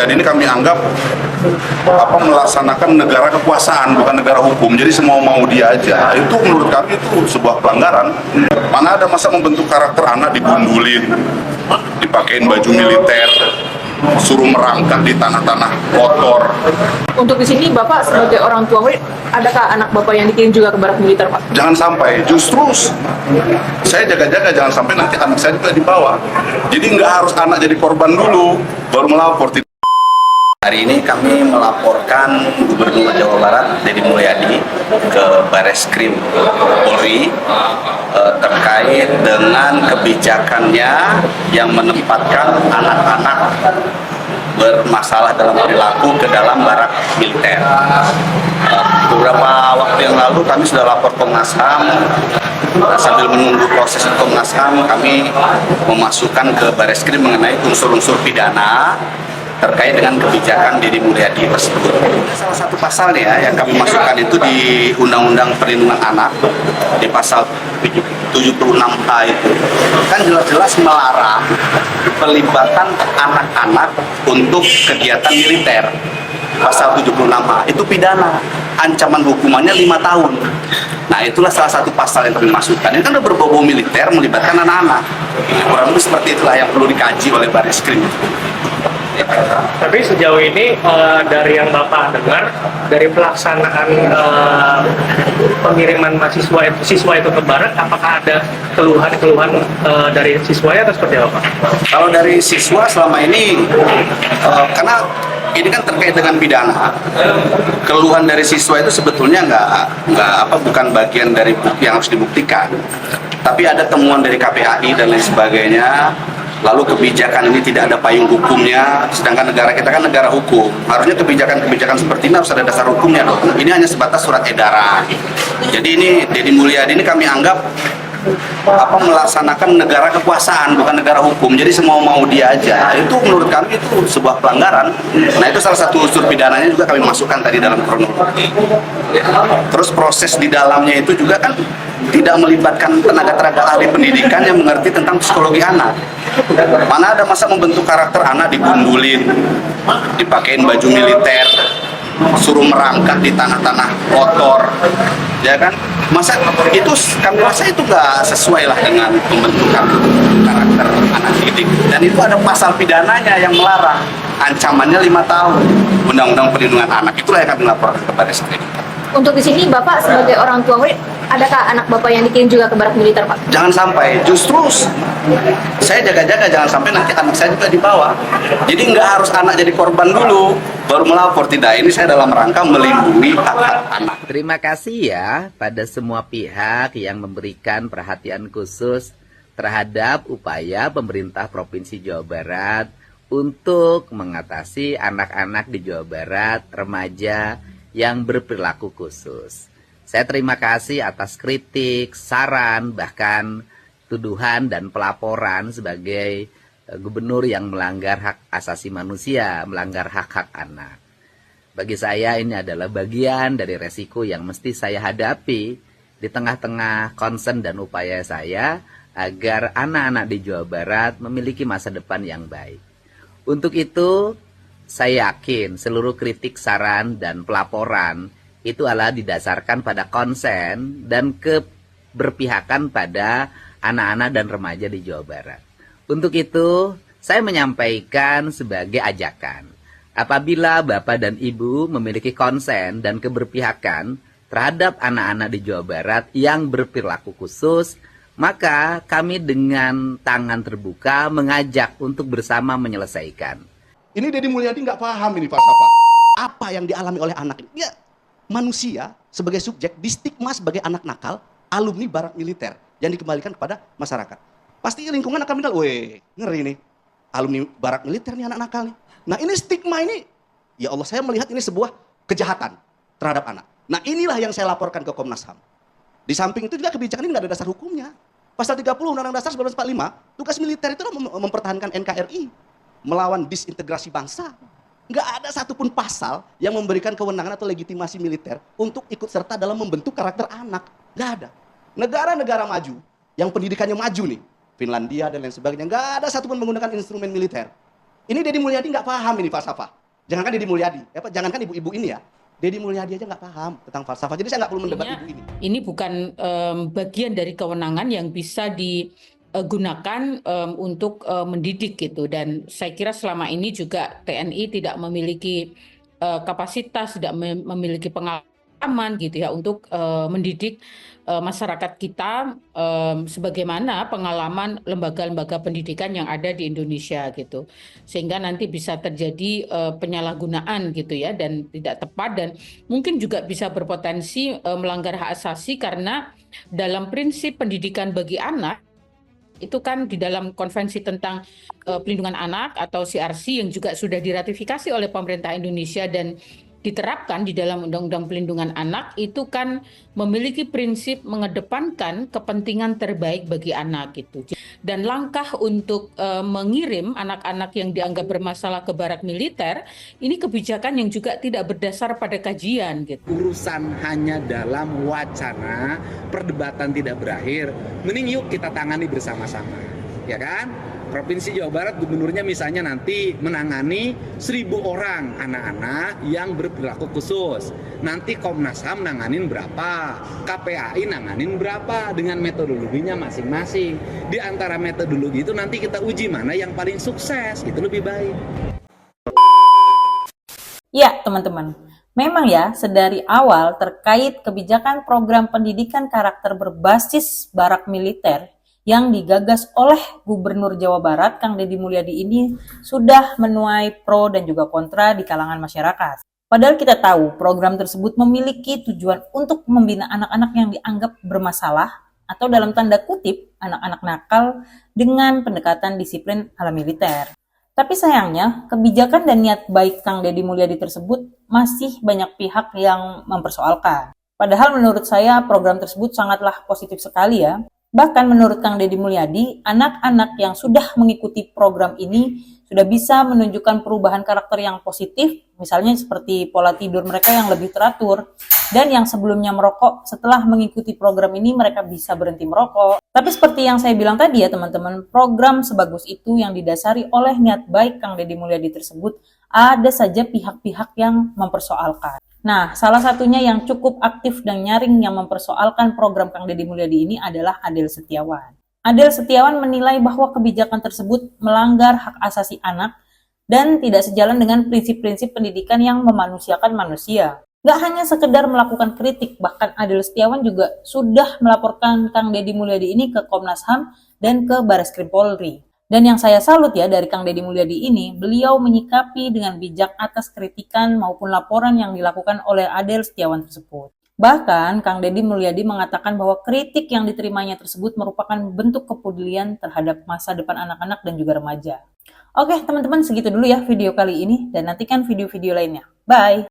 Mulyadi ini kami anggap melaksanakan negara kekuasaan, bukan negara hukum. Jadi semua mau dia aja. Itu menurut kami itu sebuah pelanggaran. Mana ada masa membentuk karakter anak digundulin, dipakein baju militer, suruh merangkak di tanah-tanah kotor. Untuk di sini Bapak sebagai orang tua murid, adakah anak Bapak yang dikirim juga ke barak militer, Pak? Jangan sampai, justru saya jaga-jaga jangan sampai nanti anak saya juga dibawa. Jadi nggak harus anak jadi korban dulu, baru melapor. Hari ini kami melaporkan Gubernur Jawa Barat Deddy Mulyadi ke Bareskrim Polri terkait dengan kebijakannya yang menempatkan anak-anak bermasalah dalam perilaku ke dalam barak militer. Beberapa waktu yang lalu kami sudah lapor Komnas HAM. Sambil menunggu proses Komnas HAM, kami memasukkan ke Bareskrim mengenai unsur-unsur pidana terkait dengan kebijakan Deddy Mulyadi tersebut. Salah satu pasal yang kami masukkan itu di Undang-Undang Perlindungan Anak, di pasal 76H itu kan jelas-jelas melarang pelibatan anak-anak untuk kegiatan militer. Pasal 76H itu pidana, ancaman hukumannya 5 tahun. Nah, itulah salah satu pasal yang kami masukkan. Ini kan udah berbau militer, melibatkan anak-anak. Kurang lebih seperti itulah yang perlu dikaji oleh Bareskrim. Tapi sejauh ini dari yang Bapak dengar, dari pelaksanaan pengiriman siswa itu ke barat, apakah ada keluhan-keluhan dari siswanya atau seperti apa, Pak? Kalau dari siswa selama ini, karena ini kan terkait dengan pidana, keluhan dari siswa itu sebetulnya bukan bagian dari bukti yang harus dibuktikan, tapi ada temuan dari KPAI dan lain sebagainya. Lalu kebijakan ini tidak ada payung hukumnya, sedangkan negara kita kan negara hukum. Harusnya kebijakan-kebijakan seperti ini harus ada dasar hukumnya dong. Ini hanya sebatas surat edaran. Jadi ini Deddy Mulyadi ini kami anggap melaksanakan negara kekuasaan, bukan negara hukum. Jadi semua mau dia aja. Itu menurut kami itu sebuah pelanggaran. Nah, itu salah satu unsur pidananya juga kami masukkan tadi dalam kronologi. Terus proses di dalamnya itu juga kan tidak melibatkan tenaga-tenaga ahli pendidikan yang mengerti tentang psikologi anak. Mana ada masa membentuk karakter anak digundulin, dipakein baju militer, suruh merangkak di tanah-tanah kotor, ya kan? Masa itu kami rasa itu nggak sesuai lah dengan pembentukan karakter anak didik. Dan itu ada pasal pidananya yang melarang, ancamannya 5 tahun. Undang-Undang Perlindungan Anak, itulah yang kami laporkan kepada Bareskrim. Untuk di sini Bapak sebagai orang tua murid, adakah anak Bapak yang dikirim juga ke barak militer, Pak? Jangan sampai, justru saya jaga-jaga jangan sampai nanti anak saya juga dibawa. Jadi nggak harus anak jadi korban dulu, baru melapor. Tidak, ini saya dalam rangka melindungi hak-hak anak. Terima kasih ya pada semua pihak yang memberikan perhatian khusus terhadap upaya pemerintah Provinsi Jawa Barat untuk mengatasi anak-anak di Jawa Barat, remaja yang berperilaku khusus. Saya terima kasih atas kritik, saran, bahkan tuduhan dan pelaporan sebagai gubernur yang melanggar hak asasi manusia, melanggar hak-hak anak. Bagi saya ini adalah bagian dari resiko yang mesti saya hadapi di tengah-tengah concern dan upaya saya agar anak-anak di Jawa Barat memiliki masa depan yang baik. Untuk itu, saya yakin seluruh kritik, saran, dan pelaporan itu adalah didasarkan pada konsen dan keberpihakan pada anak-anak dan remaja di Jawa Barat. Untuk itu, saya menyampaikan sebagai ajakan. Apabila Bapak dan Ibu memiliki konsen dan keberpihakan terhadap anak-anak di Jawa Barat yang berperilaku khusus, maka kami dengan tangan terbuka mengajak untuk bersama menyelesaikan. Ini Deddy Mulyadi nggak paham ini falsafah. Apa yang dialami oleh anak ini? Dia manusia sebagai subjek distigma sebagai anak nakal, alumni barak militer yang dikembalikan kepada masyarakat. Pasti lingkungan akan bilang, weh, ngeri nih. Alumni barak militer nih anak nakal nih. Nah ini stigma ini, ya Allah saya melihat ini sebuah kejahatan terhadap anak. Nah inilah yang saya laporkan ke Komnas HAM. Di samping itu juga kebijakan ini nggak ada dasar hukumnya. Pasal 30 Undang-Undang Dasar 1945, tugas militer itu mempertahankan NKRI. Melawan disintegrasi bangsa. Nggak ada satupun pasal yang memberikan kewenangan atau legitimasi militer untuk ikut serta dalam membentuk karakter anak. Nggak ada. Negara-negara maju, yang pendidikannya maju nih, Finlandia dan lain sebagainya, nggak ada satupun menggunakan instrumen militer. Ini Deddy Mulyadi nggak paham ini falsafah. Jangankan Deddy Mulyadi, jangankan ibu-ibu ini ya. Deddy Mulyadi aja nggak paham tentang falsafah. Jadi saya nggak perlu mendebat ibu ini. Ini bukan bagian dari kewenangan yang bisa digunakan untuk mendidik gitu. Dan saya kira selama ini juga TNI tidak memiliki kapasitas, tidak memiliki pengalaman gitu ya untuk mendidik masyarakat kita sebagaimana pengalaman lembaga-lembaga pendidikan yang ada di Indonesia gitu, sehingga nanti bisa terjadi penyalahgunaan gitu ya dan tidak tepat, dan mungkin juga bisa berpotensi melanggar hak asasi karena dalam prinsip pendidikan bagi anak itu kan di dalam konvensi tentang pelindungan anak atau CRC yang juga sudah diratifikasi oleh pemerintah Indonesia dan diterapkan di dalam Undang-Undang Pelindungan Anak, itu kan memiliki prinsip mengedepankan kepentingan terbaik bagi anak gitu. Dan langkah untuk mengirim anak-anak yang dianggap bermasalah ke barak militer, ini kebijakan yang juga tidak berdasar pada kajian gitu. Urusan hanya dalam wacana, perdebatan tidak berakhir, mending yuk kita tangani bersama-sama, ya kan? Provinsi Jawa Barat gubernurnya misalnya nanti menangani 1.000 orang anak-anak yang berperilaku khusus. Nanti Komnas HAM nanganin berapa, KPAI nanganin berapa dengan metodologinya masing-masing. Di antara metodologi itu nanti kita uji mana yang paling sukses, itu lebih baik. Ya, teman-teman. Memang ya, sedari awal terkait kebijakan program pendidikan karakter berbasis barak militer yang digagas oleh Gubernur Jawa Barat, Kang Deddy Mulyadi ini sudah menuai pro dan juga kontra di kalangan masyarakat. Padahal kita tahu program tersebut memiliki tujuan untuk membina anak-anak yang dianggap bermasalah atau dalam tanda kutip anak-anak nakal dengan pendekatan disiplin ala militer. Tapi sayangnya, kebijakan dan niat baik Kang Deddy Mulyadi tersebut masih banyak pihak yang mempersoalkan. Padahal menurut saya program tersebut sangatlah positif sekali ya. Bahkan menurut Kang Deddy Mulyadi, anak-anak yang sudah mengikuti program ini sudah bisa menunjukkan perubahan karakter yang positif, misalnya seperti pola tidur mereka yang lebih teratur, dan yang sebelumnya merokok, setelah mengikuti program ini mereka bisa berhenti merokok. Tapi seperti yang saya bilang tadi ya teman-teman, program sebagus itu yang didasari oleh niat baik Kang Deddy Mulyadi tersebut, ada saja pihak-pihak yang mempersoalkan. Nah, salah satunya yang cukup aktif dan nyaring yang mempersoalkan program Kang Deddy Mulyadi ini adalah Adel Setiawan. Adel Setiawan menilai bahwa kebijakan tersebut melanggar hak asasi anak dan tidak sejalan dengan prinsip-prinsip pendidikan yang memanusiakan manusia. Gak hanya sekedar melakukan kritik, bahkan Adel Setiawan juga sudah melaporkan Kang Deddy Mulyadi ini ke Komnas HAM dan ke Bareskrim Polri. Dan yang saya salut ya dari Kang Deddy Mulyadi ini, beliau menyikapi dengan bijak atas kritikan maupun laporan yang dilakukan oleh Adel Setiawan tersebut. Bahkan Kang Deddy Mulyadi mengatakan bahwa kritik yang diterimanya tersebut merupakan bentuk kepedulian terhadap masa depan anak-anak dan juga remaja. Oke teman-teman, segitu dulu ya video kali ini dan nantikan video-video lainnya. Bye!